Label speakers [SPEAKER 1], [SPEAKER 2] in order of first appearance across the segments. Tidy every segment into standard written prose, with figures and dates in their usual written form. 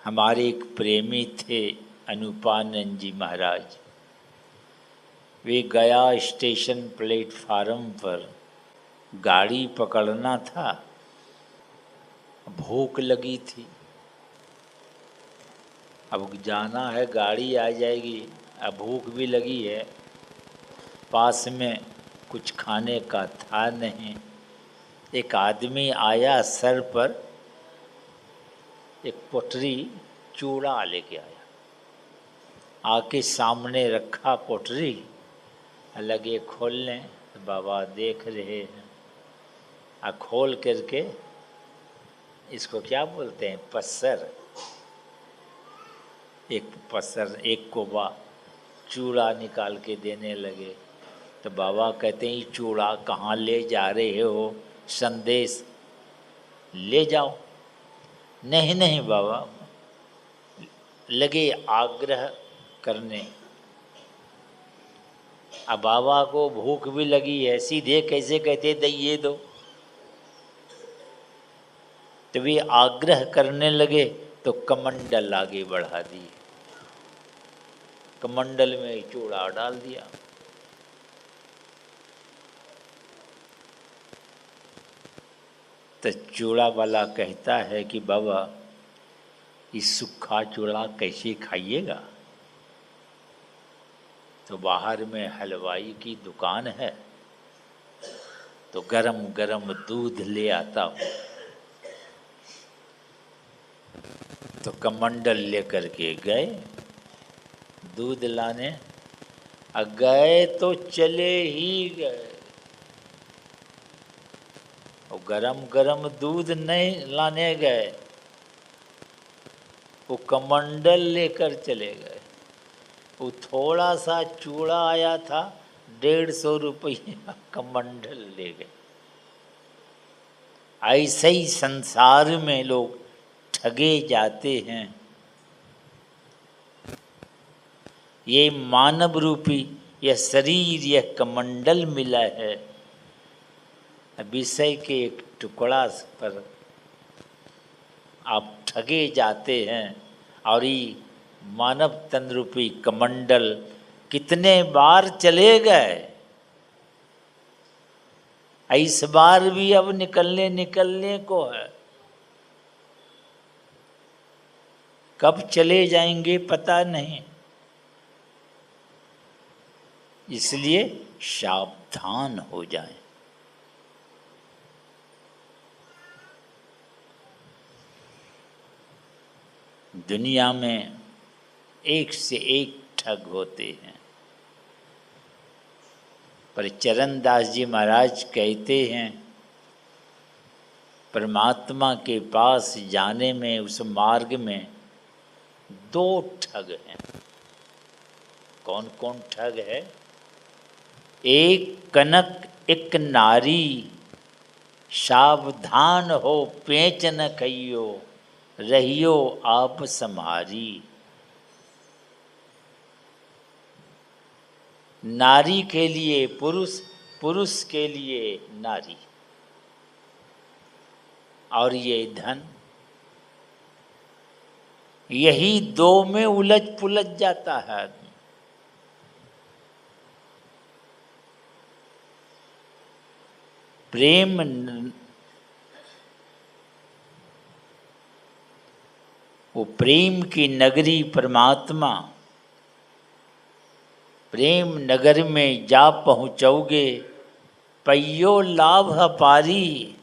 [SPEAKER 1] हमारे एक प्रेमी थे अनुपानंद जी महाराज। वे गया स्टेशन प्लेटफार्म पर गाड़ी पकड़ना था, भूख लगी थी। अब जाना है, गाड़ी आ जाएगी, अब भूख भी लगी है। पास में कुछ खाने का था नहीं। एक आदमी आया, सर पर एक पोटरी चूड़ा लेके आया। आके सामने रखा पोटरी, लगे खोलने। बाबा देख रहे हैं। खोल करके इसको क्या बोलते हैं, पसर, एक पसर, एक कोबा चूड़ा निकाल के देने लगे। तो बाबा कहते हैं, ये चूड़ा कहाँ ले जा रहे हो, संदेश ले जाओ। नहीं नहीं बाबा, लगे आग्रह करने। अब बाबा को भूख भी लगी है, सीधे कैसे कहते दइए दो। तो वे आग्रह करने लगे तो कमंडल आगे बढ़ा दिए, कमंडल में चूड़ा डाल दिया। तो चूड़ा वाला कहता है कि बाबा, इस सूखा चूड़ा कैसे खाइएगा। तो बाहर में हलवाई की दुकान है, तो गरम गरम दूध ले आता हूँ। तो कमंडल लेकर के गए दूध लाने। गए तो चले ही गए, और गरम गरम दूध नहीं लाने गए, वो कमंडल लेकर चले गए। वो थोड़ा सा चूड़ा आया था, 150 रुपया कमंडल ले गए। ऐसे ही संसार में लोग ठगे जाते हैं। ये मानव रूपी यह शरीर, यह कमंडल मिला है, विषय के एक टुकड़ा पर आप ठगे जाते हैं। और ये मानव तन रूपी कमंडल कितने बार चले गए, इस बार भी अब निकलने को है। कब चले जाएंगे पता नहीं। इसलिए सावधान हो जाएं। दुनिया में एक से एक ठग होते हैं, पर चरणदास जी महाराज कहते हैं, परमात्मा के पास जाने में उस मार्ग में 2 ठग हैं। कौन कौन ठग है? एक कनक एक नारी, सावधान हो पेच न खइयो, रहियो आप सम्हारी। नारी के लिए पुरुष, पुरुष के लिए नारी, और ये धन, यही 2 में उलझ पुलझ जाता है आदमी। प्रेम वो प्रेम की नगरी परमात्मा, प्रेम नगर में जा पहुँचोगे, पइयो लाभ अपारी।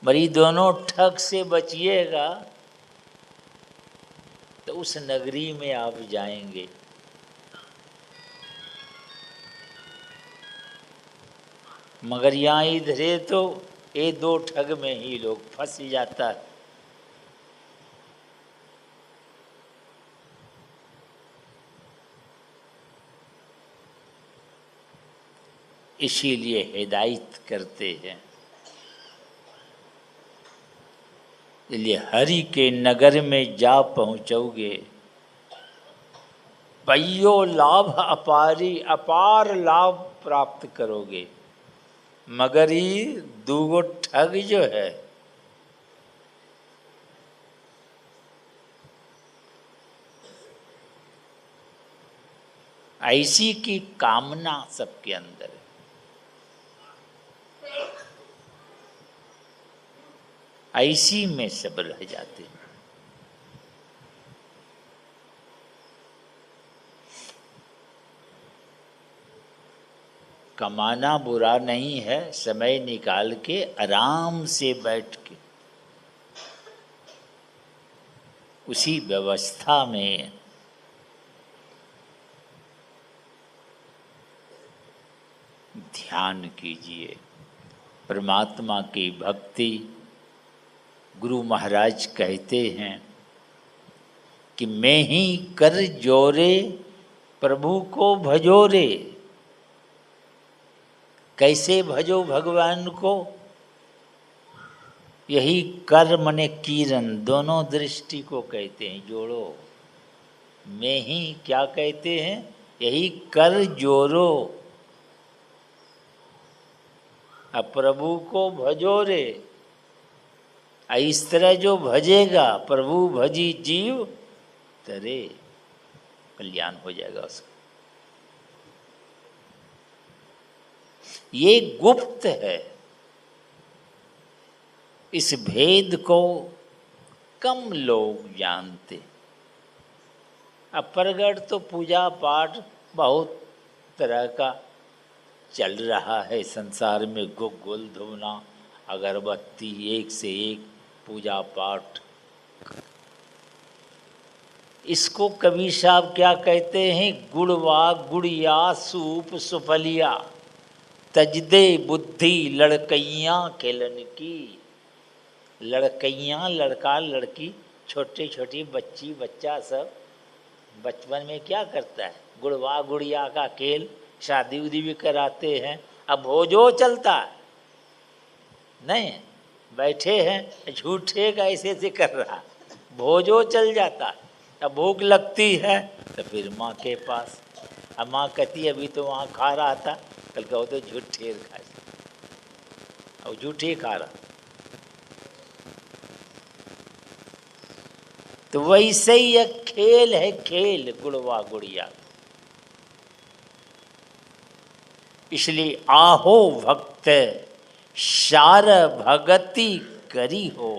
[SPEAKER 1] मरी दोनों ठग से बचिएगा तो उस नगरी में आप जाएंगे। मगर यहाँ इधरे तो ये 2 ठग में ही लोग फंस जाता है। इसीलिए हिदायत करते हैं। इसलिए हरि के नगर में जा पहुँचोगे, पइयो लाभ अपारी, अपार लाभ प्राप्त करोगे। मगर ये 2 ठग जो है, ऐसी की कामना सबके अंदर है। ऐसी में सब रह जाते हैं। कमाना बुरा नहीं है, समय निकाल के आराम से बैठ के उसी व्यवस्था में ध्यान कीजिए। परमात्मा की भक्ति, गुरु महाराज कहते हैं कि मैं ही कर जोरे प्रभु को भजोरे। कैसे भजो भगवान को? यही कर मने किरण, दोनों दृष्टि को कहते हैं, जोड़ो। मैं ही क्या कहते हैं? यही कर जोरो, अब प्रभु को भजो रे। इस तरह जो भजेगा, प्रभु भजी जीव तरे, कल्याण हो जाएगा उसका। ये गुप्त है, इस भेद को कम लोग जानते। अब प्रगट तो पूजा पाठ बहुत तरह का चल रहा है संसार में, गुल धुना, अगरबत्ती, एक से एक पूजा पाठ। इसको कबीर साहब क्या कहते हैं? गुड़वा गुड़िया सूप सुफलिया, तजदे बुद्धि लड़कैयाँ खेलन की। लड़कैयाँ, लड़का लड़की, छोटे छोटी बच्ची बच्चा सब बचपन में क्या करता है? गुड़वा गुड़िया का खेल, शादी उदी भी कराते हैं। अब भोजो चलता है नहीं, बैठे हैं झूठे का ऐसे से कर रहा, भोजो चल जाता है। अब भूख लगती है तो फिर माँ के पास। अब माँ कहती अभी तो वहाँ खा रहा था, कल कहो तो झूठे खाए, अब झूठे खा रहा। तो वैसे ही एक खेल है, खेल गुड़वा गुड़िया। इसलिए आहो भक्त सार भगति करी हो,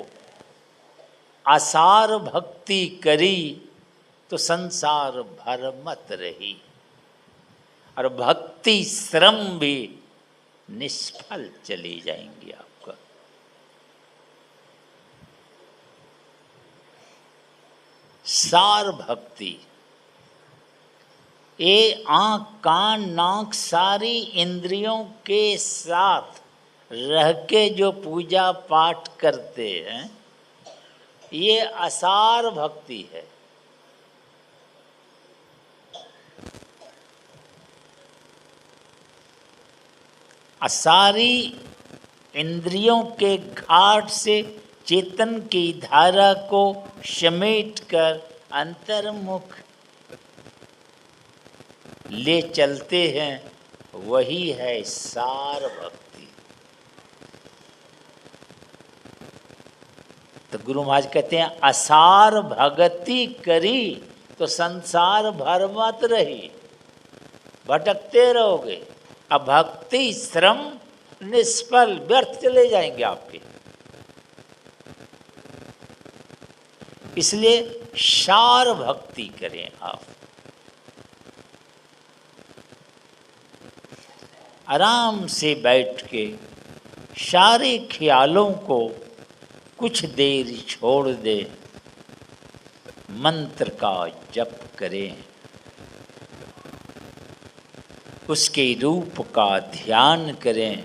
[SPEAKER 1] आसार भक्ति करी तो संसार भर मत रही। और भक्ति श्रम भी निष्फल चली जाएंगी आपका। सार भक्ति, ये आँख कान नाक सारी इंद्रियों के साथ रह के जो पूजा पाठ करते हैं, ये असार भक्ति है। सारी इंद्रियों के घाट से चेतन की धारा को समेट कर अंतर्मुख ले चलते हैं, वही है सार भक्ति। तो गुरु महाराज कहते हैं असार भगति करी तो संसार भर मत रही, भटकते रहोगे। अब भक्ति श्रम निष्फल व्यर्थ चले जाएंगे आपके। इसलिए सार भक्ति करें आप। आराम से बैठ के सारे ख्यालों को कुछ देर छोड़ दे, मंत्र का जप करें, उसके रूप का ध्यान करें।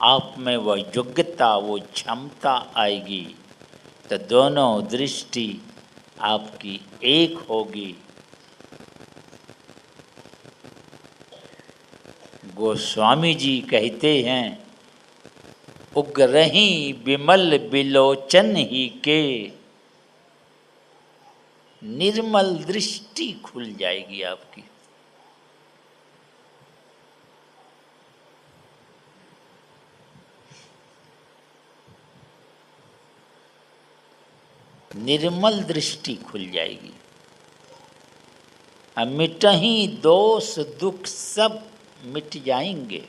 [SPEAKER 1] आप में वह योग्यता, वो क्षमता आएगी तो दोनों दृष्टि आपकी एक होगी। गोस्वामी जी कहते हैं उग्रही विमल बिलोचन ही के, निर्मल दृष्टि खुल जाएगी आपकी। निर्मल दृष्टि खुल जाएगी। मिटहि दोष दुख सब मिट जाएंगे।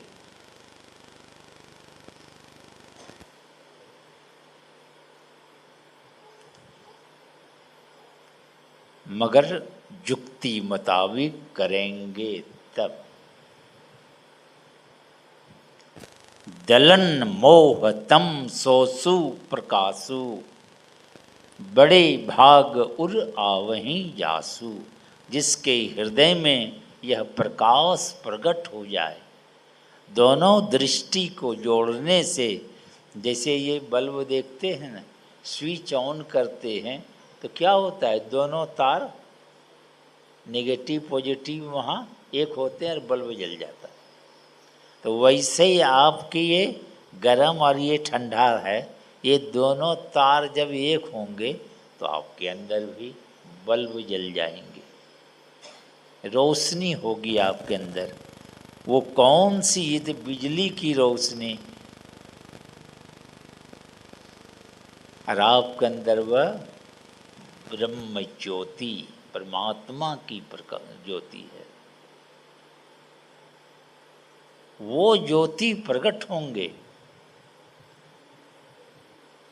[SPEAKER 1] मगर जुक्ति मुताबिक करेंगे तब। दलन मोह तम सोसु प्रकाशु, बड़े भाग उर आवहीं जासु। जिसके हृदय में यह प्रकाश प्रकट हो जाए, दोनों दृष्टि को जोड़ने से, जैसे ये बल्ब देखते हैं ना, स्विच ऑन करते हैं तो क्या होता है, दोनों तार नेगेटिव पॉजिटिव वहाँ एक होते हैं और बल्ब जल जाता है। तो वैसे ही आपके ये गर्म और ये ठंडा है, ये दोनों तार जब एक होंगे तो आपके अंदर भी बल्ब जल जाएंगे, रोशनी होगी आपके अंदर। वो कौन सी, ये तो बिजली की रोशनी, और आपके अंदर वह ब्रह्म ज्योति, परमात्मा की ज्योति है। वो ज्योति प्रकट होंगे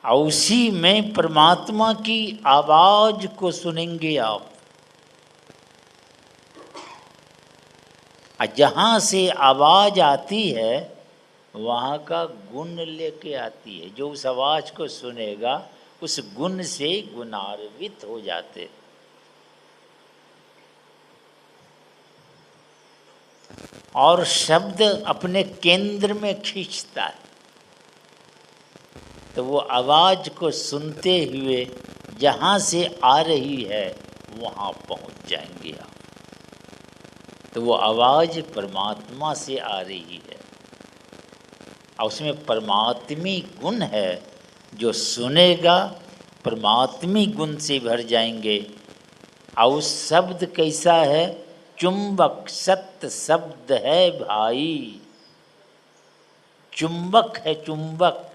[SPEAKER 1] और उसी में परमात्मा की आवाज को सुनेंगे आप। और जहाँ से आवाज आती है वहाँ का गुण लेके आती है। जो उस आवाज को सुनेगा उस गुण से गुणान्वित हो जाते। और शब्द अपने केंद्र में खींचता है, तो वो आवाज को सुनते हुए जहाँ से आ रही है वहाँ पहुँच जाएंगे आप। तो वो आवाज़ परमात्मा से आ रही है और उसमें परमात्मी गुण है। जो सुनेगा परमात्मी गुण से भर जाएंगे। और उस शब्द कैसा है, चुंबक सत्य शब्द है भाई। चुंबक है, चुंबक,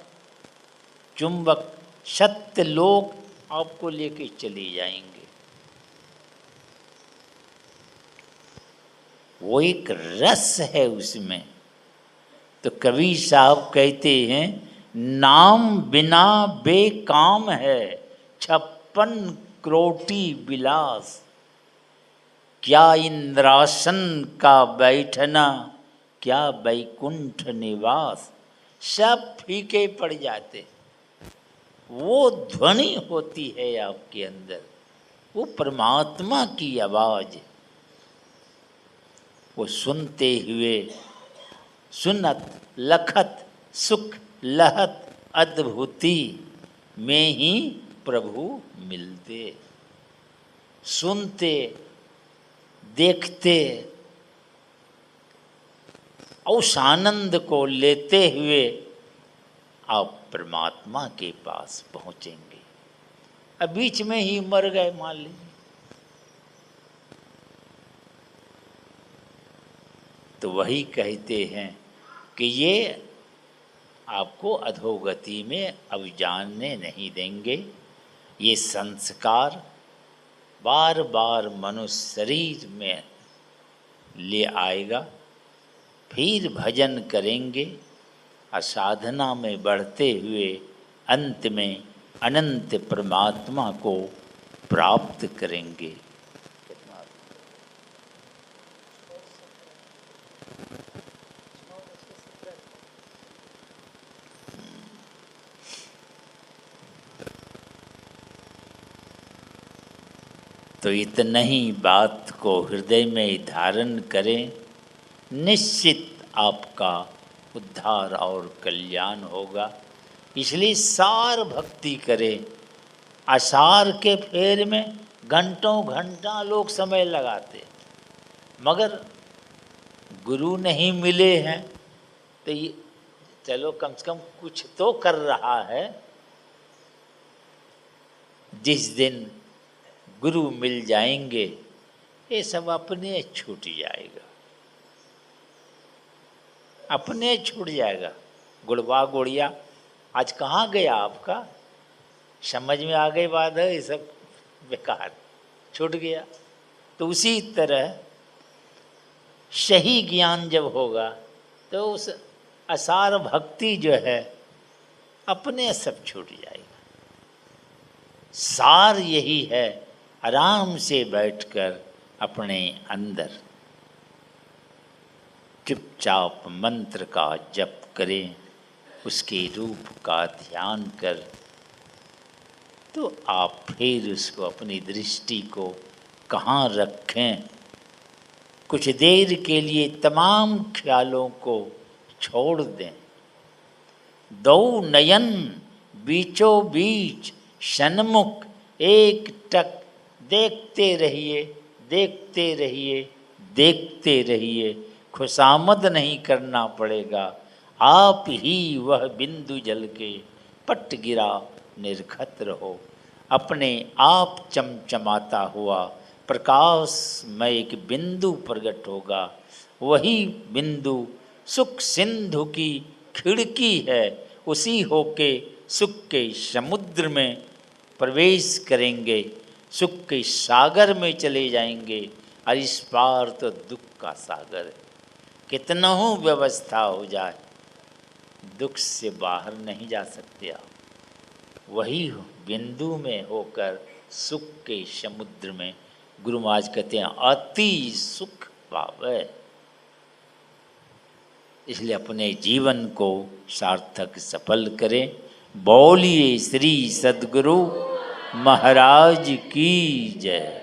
[SPEAKER 1] चुंबक सत्य लोग आपको लेके चले जाएंगे। वो एक रस है उसमें। तो कवि साहब कहते हैं, नाम बिना बेकाम है 56 करोटी विलास। क्या इंद्रासन का बैठना, क्या बैकुंठ निवास। सब फीके पड़ जाते। वो ध्वनि होती है आपके अंदर, वो परमात्मा की आवाज़। वो सुनते हुए सुनत लखत सुख लहत अद्भुति में ही प्रभु मिलते। सुनते देखते उस आनंद को लेते हुए आप परमात्मा के पास पहुँचेंगे। अब बीच में ही मर गए मान लीजिए, तो वही कहते हैं कि ये आपको अधोगति में अब जानने नहीं देंगे। ये संस्कार बार बार मनुष्य शरीर में ले आएगा, फिर भजन करेंगे और साधना में बढ़ते हुए अंत में अनंत परमात्मा को प्राप्त करेंगे। तो इतना ही बात को हृदय में धारण करें, निश्चित आपका उद्धार और कल्याण होगा। इसलिए सार भक्ति करें। आसार के फेर में घंटों घंटा लोग समय लगाते, मगर गुरु नहीं मिले हैं तो ये चलो कम से कम कुछ तो कर रहा है। जिस दिन गुरु मिल जाएंगे ये सब अपने छूट जाएगा, अपने छूट जाएगा। गुड़वा गुड़िया आज कहाँ गया आपका, समझ में आ गई बात है, ये सब बेकार छूट गया। तो उसी तरह सही ज्ञान जब होगा तो उस असार भक्ति जो है अपने सब छूट जाएगा। सार यही है, आराम से बैठकर अपने अंदर चुपचाप मंत्र का जप करें, उसके रूप का ध्यान कर, तो आप फिर उसको अपनी दृष्टि को कहाँ रखें, कुछ देर के लिए तमाम ख्यालों को छोड़ दें। दो नयन बीचों बीच सन्मुख एक टक देखते रहिए, देखते रहिए, देखते रहिए। खुशामद नहीं करना पड़ेगा, आप ही वह बिंदु जल के पट गिरा निर्खत रहो। अपने आप चमचमाता हुआ प्रकाश में एक बिंदु प्रकट होगा, वही बिंदु सुख सिंधु की खिड़की है। उसी होके सुख के समुद्र में प्रवेश करेंगे, सुख के सागर में चले जाएंगे। और इस पार तो दुख का सागर है, कितना हो व्यवस्था हो जाए दुख से बाहर नहीं जा सकते आप। वही बिंदु में होकर सुख के समुद्र में, गुरु महाराज कहते हैं अति सुख पावे। इसलिए अपने जीवन को सार्थक सफल करें। बोलिए श्री सद्गुरु महाराज की जय।